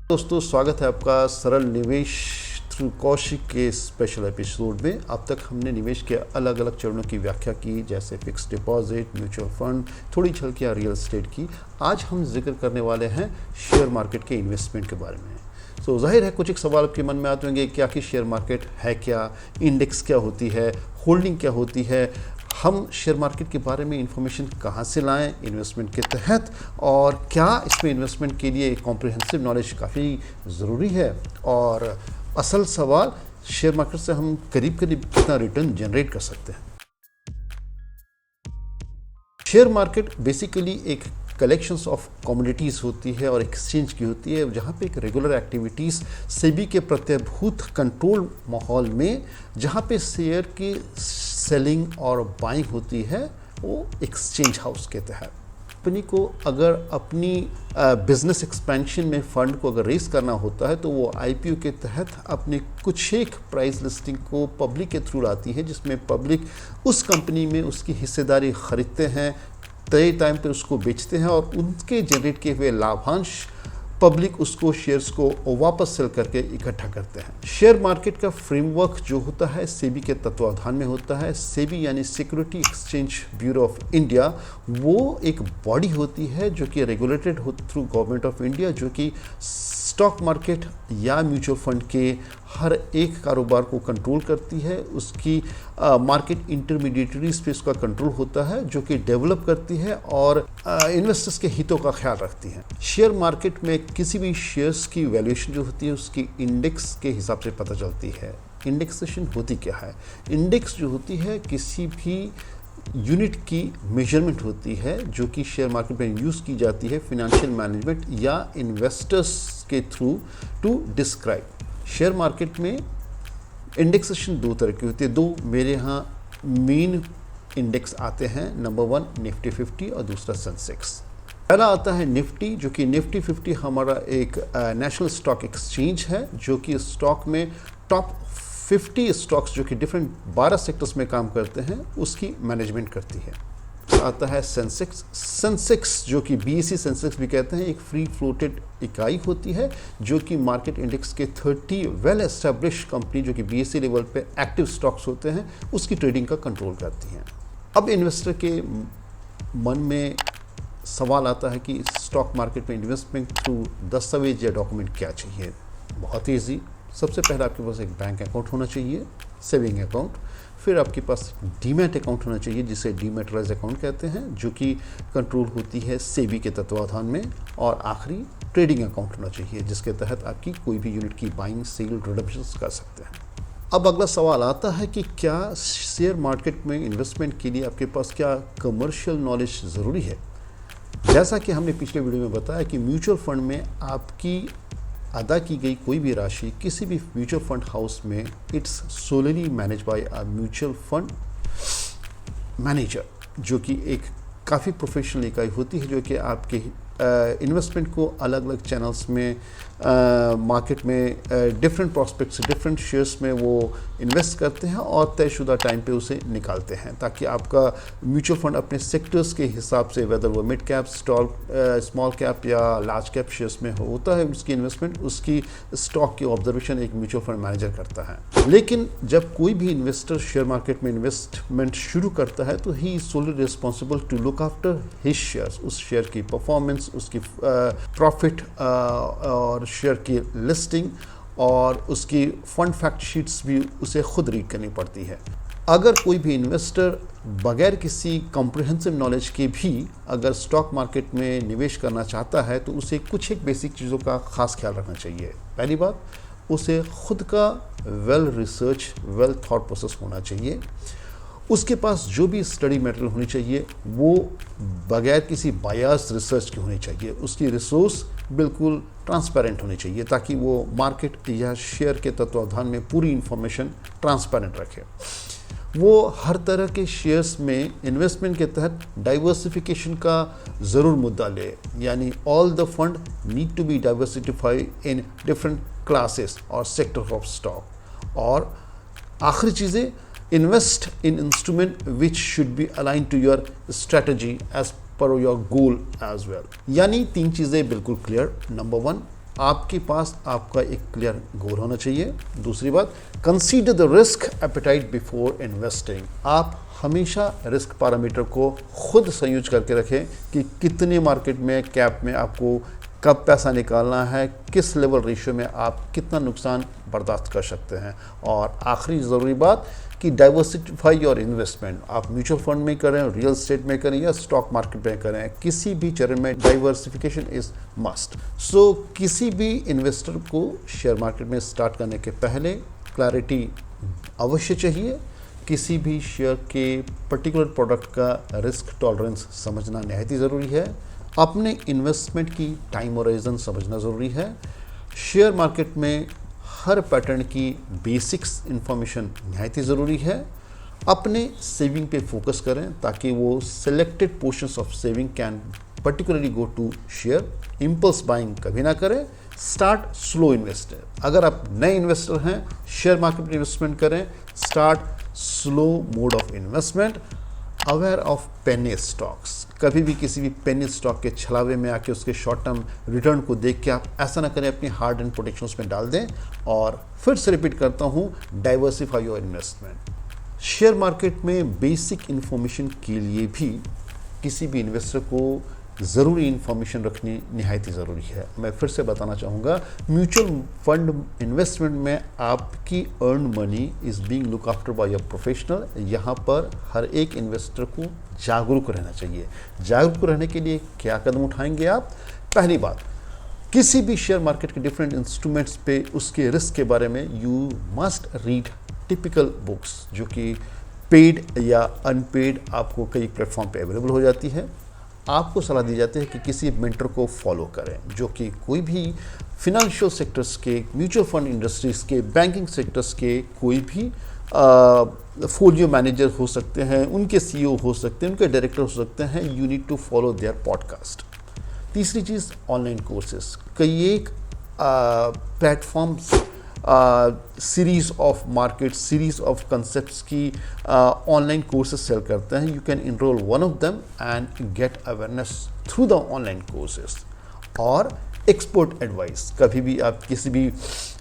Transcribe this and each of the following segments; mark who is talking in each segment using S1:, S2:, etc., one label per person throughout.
S1: दोस्तों, स्वागत है आपका सरल निवेश थ्रू कौशिक के स्पेशल एपिसोड में। अब तक हमने निवेश के अलग अलग चरणों की व्याख्या की, जैसे फिक्स डिपॉजिट, म्यूचुअल फंड, थोड़ी झलकियाँ रियल एस्टेट की। आज हम जिक्र करने वाले हैं शेयर मार्केट के इन्वेस्टमेंट के बारे में। तो जाहिर है कुछ एक सवाल आपके मन में आते होंगे कि आखिर शेयर मार्केट है क्या, इंडेक्स क्या होती है, होल्डिंग क्या होती है, हम शेयर मार्केट के बारे में इंफॉर्मेशन कहाँ से लाएं इन्वेस्टमेंट के तहत, और क्या इसमें इन्वेस्टमेंट के लिए कॉम्प्रिहेंसिव नॉलेज काफ़ी ज़रूरी है। और असल सवाल, शेयर मार्केट से हम करीब करीब कितना रिटर्न जनरेट कर सकते हैं। शेयर मार्केट बेसिकली एक कलेक्शंस ऑफ कमोडिटीज़ होती है और एक्सचेंज की होती है, जहाँ पे एक रेगुलर एक्टिविटीज़ सेबी के प्रत्यभूत कंट्रोल माहौल में, जहाँ पे शेयर की सेलिंग और बाइंग होती है, वो एक्सचेंज हाउस के तहत। कंपनी को अगर अपनी बिजनेस एक्सपेंशन में फ़ंड को अगर रेस करना होता है तो वो आईपीओ के तहत अपने कुछ एक प्राइस लिस्टिंग को पब्लिक के थ्रू लाती है, जिसमें पब्लिक उस कंपनी में उसकी हिस्सेदारी खरीदते हैं, तय टाइम पे उसको बेचते हैं और उनके जनरेट किए हुए लाभांश पब्लिक उसको शेयर्स को वापस सेल करके इकट्ठा करते हैं। शेयर मार्केट का फ्रेमवर्क जो होता है सेबी के तत्वाधान में होता है। सेबी यानी security exchange bureau of India, वो एक बॉडी होती है जो कि रेगुलेटेड हो थ्रू गवर्नमेंट ऑफ इंडिया, जो कि स्टॉक मार्केट या म्यूचुअल फंड के हर एक कारोबार को कंट्रोल करती है। उसकी मार्केट इंटरमीडिएटरीज पे उसका कंट्रोल होता है, जो कि डेवलप करती है और इन्वेस्टर्स के हितों का ख्याल रखती है। शेयर मार्केट में किसी भी शेयर्स की वैल्यूएशन जो होती है उसकी इंडेक्स के हिसाब से पता चलती है। इंडेक्सेशन होती क्या है? इंडेक्स जो होती है किसी भी यूनिट की मेजरमेंट होती है जो कि शेयर मार्केट में यूज़ की जाती है फाइनेंशियल मैनेजमेंट या इन्वेस्टर्स के through to describe. Share market में इंडेक्सेशन दो तरह की होती है। दो मेरे यहाँ मेन इंडेक्स आते हैं, नंबर 1 निफ्टी 50 और दूसरा सेंसेक्स। पहला आता है निफ्टी, जो कि निफ्टी 50 हमारा एक नेशनल स्टॉक एक्सचेंज है जो कि स्टॉक में टॉप 50 स्टॉक्स जो कि डिफरेंट 12 सेक्टर्स में काम करते हैं उसकी मैनेजमेंट करती है। आता है सेंसेक्स। सेंसेक्स जो कि बीएसई सेंसेक्स भी कहते हैं, एक फ्री फ्लोटेड इकाई होती है जो कि मार्केट इंडेक्स के 30 वेल एस्टेब्लिश कंपनी जो कि बीएसई लेवल पे एक्टिव स्टॉक्स होते हैं उसकी ट्रेडिंग का कंट्रोल करती हैं। अब इन्वेस्टर के मन में सवाल आता है कि स्टॉक मार्केट में इन्वेस्टमेंट थ्रू दस्तावेज या डॉक्यूमेंट क्या चाहिए। बहुत ईजी। सबसे पहले आपके पास एक बैंक अकाउंट होना चाहिए, सेविंग अकाउंट। फिर आपके पास डीमैट अकाउंट होना चाहिए जिसे डीमैटराइज अकाउंट कहते हैं, जो कि कंट्रोल होती है सेबी के तत्वाधान में। और आखिरी ट्रेडिंग अकाउंट होना चाहिए जिसके तहत आपकी कोई भी यूनिट की बाइंग, सेल, रिडम्पशन कर सकते हैं। अब अगला सवाल आता है कि क्या शेयर मार्केट में इन्वेस्टमेंट के लिए आपके पास क्या कमर्शियल नॉलेज ज़रूरी है। जैसा कि हमने पिछले वीडियो में बताया कि म्यूचुअल फंड में आपकी अदा की गई कोई भी राशि किसी भी म्यूचुअल फंड हाउस में it's solely manage by a mutual fund manager, जो कि एक काफ़ी प्रोफेशनल इकाई होती है जो कि आपके इन्वेस्टमेंट को अलग अलग चैनल्स में मार्केट में डिफरेंट प्रॉस्पेक्ट्स, डिफरेंट शेयर्स में वो इन्वेस्ट करते हैं और तयशुदा टाइम पे उसे निकालते हैं, ताकि आपका म्यूचुअल फंड अपने सेक्टर्स के हिसाब से, वेदर वो मिड कैप, स्मॉल कैप या लार्ज कैप शेयर्स में होता है उसकी इन्वेस्टमेंट, उसकी स्टॉक की ऑब्जर्वेशन एक म्यूचुअल फंड मैनेजर करता है। लेकिन जब कोई भी इन्वेस्टर शेयर मार्केट में इन्वेस्टमेंट शुरू करता है तो he is solely responsible to look after his shares, उस शेयर की परफॉर्मेंस, उसकी प्रॉफिट और शेयर की लिस्टिंग और उसकी फंड फैक्ट शीट्स भी उसे खुद रीड करनी पड़ती है। अगर कोई भी इन्वेस्टर बगैर किसी कॉम्प्रिहेंसिव नॉलेज के भी अगर स्टॉक मार्केट में निवेश करना चाहता है तो उसे कुछ एक बेसिक चीज़ों का खास ख्याल रखना चाहिए। पहली बात, उसे खुद का well research, well thought process होना चाहिए। उसके पास जो भी स्टडी मटेरियल होनी चाहिए वो बगैर किसी बायस रिसर्च की होनी चाहिए। उसकी रिसोर्स बिल्कुल ट्रांसपेरेंट होनी चाहिए ताकि वो मार्केट या शेयर के तत्वाधान में पूरी इंफॉर्मेशन ट्रांसपेरेंट रखे। वो हर तरह के शेयर्स में इन्वेस्टमेंट के तहत डाइवर्सिफिकेशन का ज़रूर मुद्दा ले, यानी all the fund need to be diversified in different classes और सेक्टर ऑफ स्टॉक। और आखिरी चीज़ें, invest in instrument which should be aligned to your strategy as per your goal as well। यानी तीन चीज़ें बिल्कुल क्लियर। नंबर 1, आपके पास आपका एक क्लियर गोल होना चाहिए। दूसरी बात, consider the risk appetite before investing. आप हमेशा रिस्क पैरामीटर को खुद संयोज करके रखें कि कितने मार्केट में, कैप में आपको कब पैसा निकालना है, किस लेवल रेशियो में आप कितना नुकसान बर्दाश्त कर सकते हैं। और आखिरी ज़रूरी बात कि डाइवर्सिफाई योर इन्वेस्टमेंट। आप म्यूचुअल फंड में करें, रियल एस्टेट में करें या स्टॉक मार्केट में करें, किसी भी चरण में डाइवर्सिफिकेशन इज़ मस्ट। सो किसी भी इन्वेस्टर को शेयर मार्केट में स्टार्ट करने के पहले क्लैरिटी अवश्य चाहिए। किसी भी शेयर के पर्टिकुलर प्रोडक्ट का रिस्क टॉलरेंस समझना निहायत ही ज़रूरी है। अपने इन्वेस्टमेंट की टाइम होराइजन समझना ज़रूरी है। शेयर मार्केट में हर पैटर्न की बेसिक्स इंफॉर्मेशन निहायत ही ज़रूरी है। अपने सेविंग पे फोकस करें ताकि वो selected portions of saving can particularly go to share. Impulse buying कभी ना करें। Start slow investor. अगर आप नए इन्वेस्टर हैं, शेयर मार्केट में इन्वेस्टमेंट करें। Start slow mode of investment. Aware of penny stocks. कभी भी किसी भी पेनी स्टॉक के छलावे में आके उसके शॉर्ट टर्म रिटर्न को देख के आप ऐसा ना करें, अपनी हार्ड एंड प्रोटेक्शन उसमें डाल दें। और फिर से रिपीट करता हूँ, diversify your investment. Share market में बेसिक इन्फॉर्मेशन के लिए भी किसी भी इन्वेस्टर को ज़रूरी इन्फॉर्मेशन रखनी निहायत ही ज़रूरी है। मैं फिर से बताना चाहूँगा, म्यूचुअल फंड इन्वेस्टमेंट में आपकी earn money is being look after bye a professional. यहाँ पर हर एक इन्वेस्टर को जागरूक रहना चाहिए। जागरूक रहने के लिए क्या कदम उठाएंगे आप? पहली बात, किसी भी शेयर मार्केट के डिफरेंट इंस्ट्रूमेंट्स पे उसके रिस्क के बारे में you must read typical books, जो कि पेड या अनपेड आपको कई प्लेटफॉर्म पे अवेलेबल हो जाती है। आपको सलाह दी जाती है कि किसी मेंटर को फॉलो करें जो कि कोई भी फिनेंशियल सेक्टर्स के, म्यूचुअल फंड इंडस्ट्रीज़ के, बैंकिंग सेक्टर्स के कोई भी फोलियो मैनेजर हो सकते हैं, उनके सीईओ हो सकते हैं, उनके डायरेक्टर हो सकते हैं। You need to follow their podcast. तीसरी चीज़, ऑनलाइन कोर्सेज। कई एक platforms series of market, series of concepts की ऑनलाइन कोर्सेज सेल करते हैं। You can enroll one of them and get awareness through the online courses. और expert advice, कभी भी आप किसी भी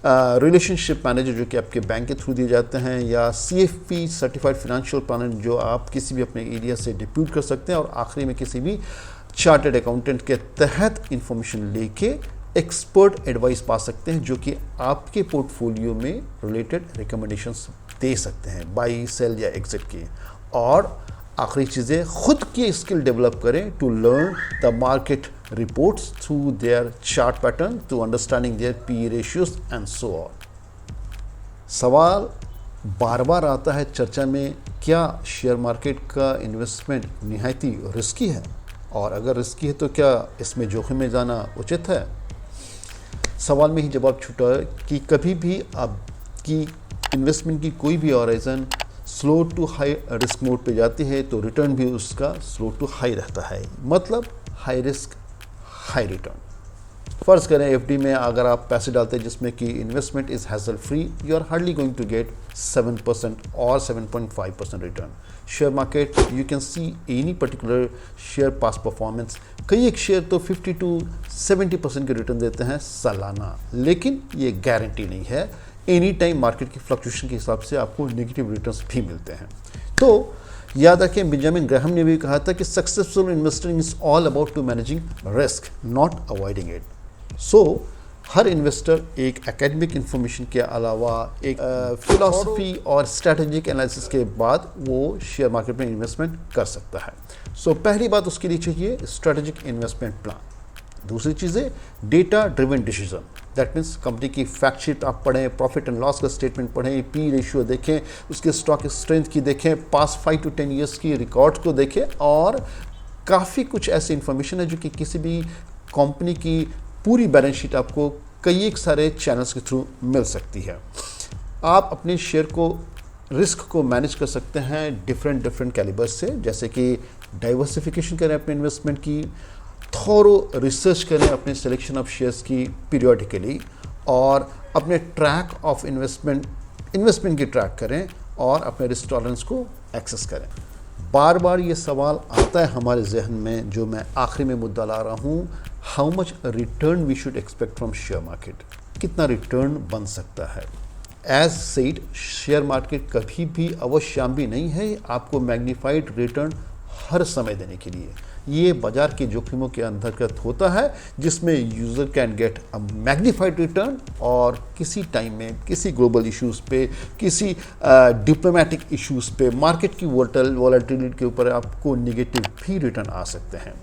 S1: रिलेशनशिप मैनेजर जो कि आपके बैंक के थ्रू दिए जाते हैं, या CFP सर्टिफाइड फाइनेंशियल प्लानर जो आप किसी भी अपने एरिया से डिप्यूट कर सकते हैं, और आखिरी में किसी भी चार्टर्ड अकाउंटेंट के तहत इंफॉर्मेशन लेके एक्सपर्ट एडवाइस पा सकते हैं जो कि आपके पोर्टफोलियो में रिलेटेड रिकमेंडेशंस दे सकते हैं, बाई, सेल या एग्जिट की। और आखिरी चीज़ें, खुद की स्किल डेवलप करें to learn the market reports through their chart pattern, to understanding their PE ratios and so on. सवाल बार बार आता है चर्चा में, क्या शेयर मार्केट का इन्वेस्टमेंट निहायती रिस्की है? और अगर रिस्की है तो क्या इसमें जोखिम में जाना उचित है? सवाल में ही जवाब छूटा है कि कभी भी आपकी इन्वेस्टमेंट की कोई भी horizon slow to high risk mode पे जाती है तो रिटर्न भी उसका स्लो टू हाई रहता है। मतलब हाई रिस्क हाई रिटर्न। फ़र्ज़ करें FD में अगर आप पैसे डालते हैं जिसमें कि investment is hassle free, you are hardly going to get 7% और 7.5% return. Share market, you can see any particular share past performance. कई एक शेयर तो 50 to 70% के रिटर्न देते हैं सालाना, लेकिन ये गारंटी नहीं है। एनी टाइम मार्केट की फ्लक्चुएशन के हिसाब से आपको नेगेटिव रिटर्न्स भी मिलते हैं। तो याद रखें, बेंजामिन ग्राहम ने भी कहा था कि successful investing is all about to managing risk, not avoiding it. So हर इन्वेस्टर एक एकेडमिक इंफॉर्मेशन के अलावा एक फिलॉसफी और स्ट्रैटेजिक एनालिसिस के बाद वो शेयर मार्केट में इन्वेस्टमेंट कर सकता है। सो पहली बात उसके लिए चाहिए स्ट्रैटेजिक इन्वेस्टमेंट प्लान। दूसरी चीज़ें, data driven decision. That means company की फैक्ट शीट आप पढ़ें, प्रॉफिट एंड लॉस का स्टेटमेंट पढ़ें, PE रेशियो देखें, उसके स्टॉक स्ट्रेंथ की देखें, पास 5 to 10 ईयर्स की रिकॉर्ड्स को देखें। और काफ़ी कुछ ऐसी इन्फॉर्मेशन है जो कि किसी भी कंपनी की पूरी बैलेंस शीट आपको कई एक सारे चैनल्स के थ्रू मिल सकती है। आप अपने शेयर को, रिस्क को मैनेज कर सकते हैं डिफरेंट कैलिबर से, जैसे कि डाइवर्सिफिकेशन करें अपने इन्वेस्टमेंट की, थोरो रिसर्च करें अपने सिलेक्शन ऑफ शेयर्स की पीरियोडिकली, और अपने ट्रैक ऑफ इन्वेस्टमेंट की ट्रैक करें, और अपने रिस्क टॉलरेंस को एक्सेस करें। बार बार ये सवाल आता है हमारे जहन में, जो मैं आखिरी में मुद्दा ला रहा हूँ, how much return we should expect from share market, कितना रिटर्न बन सकता है। एज सेड, शेयर मार्केट कभी भी अवश्याम्बी नहीं है आपको मैग्नीफाइड रिटर्न हर समय देने के लिए। ये बाजार के जोखिमों के अंतर्गत होता है जिसमें user can get a magnified return, और किसी टाइम में किसी ग्लोबल इश्यूज़ पे, किसी डिप्लोमेटिक इश्यूज़ पे, मार्केट की वॉलेटिलिटी के ऊपर आपको नेगेटिव भी रिटर्न आ सकते हैं।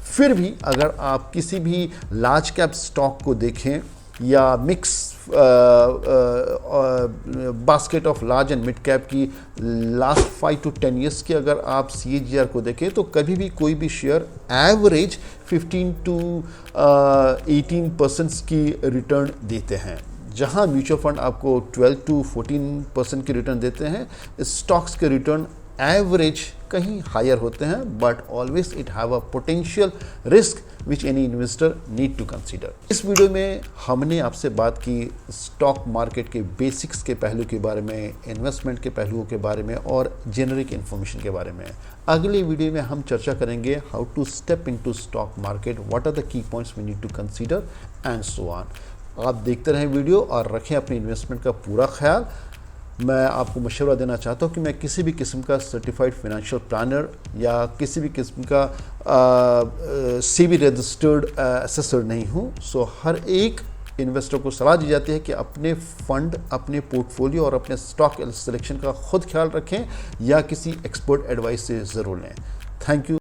S1: फिर भी अगर आप किसी भी लार्ज कैप स्टॉक को देखें या mix basket of large and mid cap की लास्ट 5 to 10 ईयर्स की अगर आप CAGR को देखें तो कभी भी कोई भी शेयर एवरेज 15 to 18% की रिटर्न देते हैं। जहां म्यूचुअल फंड आपको 12 to 14% की रिटर्न देते हैं, स्टॉक्स के रिटर्न एवरेज कहीं हायर होते हैं, but always it have a potential risk which any investor need to consider. इस वीडियो में हमने आपसे बात की स्टॉक मार्केट के बेसिक्स के पहलू के बारे में, इन्वेस्टमेंट के पहलुओं के बारे में और जेनरिक इन्फॉर्मेशन के बारे में। अगले वीडियो में हम चर्चा करेंगे how to step into stock market, what are the key points we need to consider and so on. आप देखते रहें वीडियो और रखें अपनी इन्वेस्टमेंट का पूरा ख्याल। मैं आपको मशवरा देना चाहता हूँ कि मैं किसी भी किस्म का सर्टिफाइड फाइनेंशियल प्लानर या किसी भी किस्म का CB रजिस्टर्ड असेसर नहीं हूँ। हर एक इन्वेस्टर को सलाह दी जाती है कि अपने फंड, अपने पोर्टफोलियो और अपने स्टॉक सिलेक्शन का खुद ख्याल रखें या किसी एक्सपर्ट एडवाइस से ज़रूर लें। Thank you.